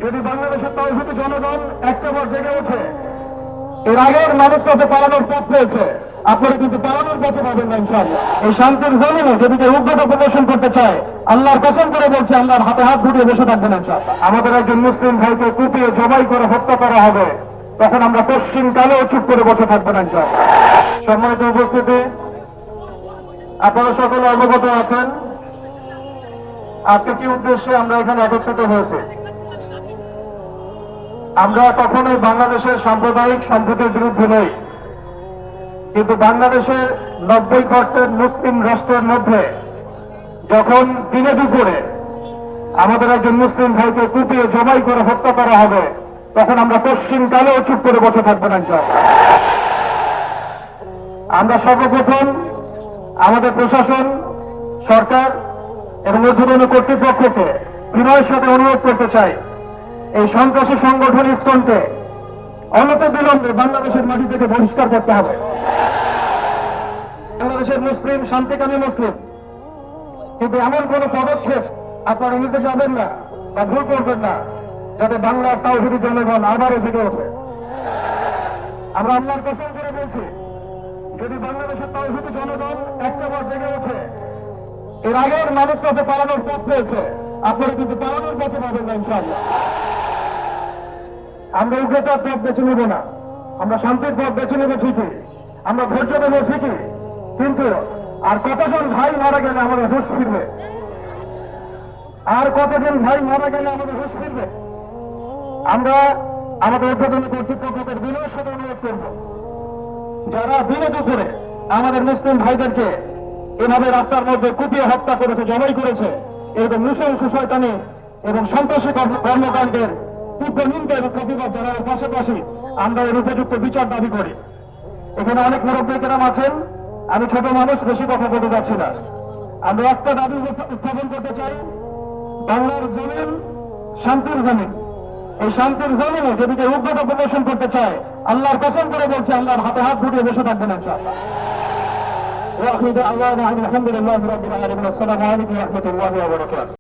যদি বাংলাদেশের তৌহিদি জনগণ একটাবার জেগে ওঠে, এর আগের মানুষরা যে পালানোর পথ পেয়েছে, আপনারা কিন্তু পালানোর পথে পাবেন না ইনশাআল্লাহ। এই শান্তির জমিনে যদি কেউ উগ্রতা প্রদর্শন করতে চায়, আল্লাহর কসম করে বলছে, আল্লাহর হাতে হাত ঘুরিয়ে বসে থাকবেন ইনশাআল্লাহ। আমাদের একজন মুসলিম ভাইকে কুপিয়ে জবাই করে হত্যা করা হবে, তখন আমরা পশ্চিম কালেও চুপ করে বসে থাকবেন ইনশাআল্লাহ। সম্মানিত উপস্থিতি, আপনারা সকলে অবগত আছেন আজকে কি উদ্দেশ্যে আমরা এখানে একত্রিত হয়েছি। আমরা কখনোই বাংলাদেশের সাম্প্রদায়িক সম্প্রীতির বিরুদ্ধে নই, কিন্তু বাংলাদেশের 90% মুসলিম রাষ্ট্রের মধ্যে যখন দিনে দুপুরে আমাদের একজন মুসলিম ভাইকে কুপিয়ে জবাই করে হত্যা করা হবে, তখন আমরা পশ্চিম কালেও চুপ করে বসে থাকবো না ইনশাআল্লাহ। আমরা সর্বপ্রথম আমাদের প্রশাসন, সরকার এবং ঊর্ধ্বতন কর্তৃপক্ষকে বিনয়ের সাথে অনুরোধ করতে চাই, এই সন্ত্রাসী সংগঠন ইসকনকে অনতি বিলম্বে বাংলাদেশের মাটি থেকে বহিষ্কার করতে হবে। বাংলাদেশের মুসলিম শান্তিকামী মুসলিম, কিন্তু এমন কোন পদক্ষেপ আপনারা নিতে যাবেন না বা ভুল করবেন না যাতে বাংলার তাওহীদি জনগণ আবারও জেগে ওঠে। আমরা আল্লাহর কসম করে বলছি, যদি বাংলাদেশের তাওহীদি জনগণ একটাবার জেগে ওঠে, এর আগের মানুষরা যে পালানোর পথ পেয়েছে, আপনারা কিন্তু পালানোর পথে পাবেন না ইনশাআল্লাহ। আমরা উগ্রতার পথ বেছে নেব না, আমরা শান্তির পথ বেছে নেব ঠিকই, আমরা ধৈর্য দেব ঠিকই, কিন্তু আর কতজন ভাই মারা গেলে আমাদের হুঁশ ফিরবে? আর কতজন ভাই মারা গেলে আমাদের হুঁশ ফিরবে? আমরা আমাদের ঊর্ধ্বতন কর্তৃপক্ষের বিনয়ের সাথে অনুরোধ করব, যারা দিনে দুপুরে আমাদের মুসলিম ভাইদেরকে এভাবে রাস্তার মধ্যে কুপিয়ে হত্যা করেছে, জবাই করেছে, এরকম নৃশংস শয়তানি এবং সন্ত্রাসী কর্মকাণ্ডের তীব্র নিন্দা এবং প্রতিবাদ জানানোর পাশাপাশি আমরা এর উপযুক্ত বিচার দাবি করি। এখানে অনেক মুরব্বীকেরাম আছেন, আমি ছোট মানুষ, বেশি কথা বলতে যাচ্ছি না। আমরা একটা দাবি উত্থাপন করতে চাই, বাংলার জমিন শান্তির জমিন, এই শান্তির জমিনে যদি কেউ উগ্রতা প্রদর্শন করতে চায়, আল্লাহর কসম করে বলছে, আল্লাহর হাতে হাত ঘুরিয়ে বসে থাকবেন ইনশাআল্লাহ। ওয়া আখিরু দাওয়ানা আলহামদুলিল্লাহি রাব্বিল আলামিন। আসসালামু আলাইকুম ওয়া রাহমাতুল্লাহি ওয়া বারাকাতুহু।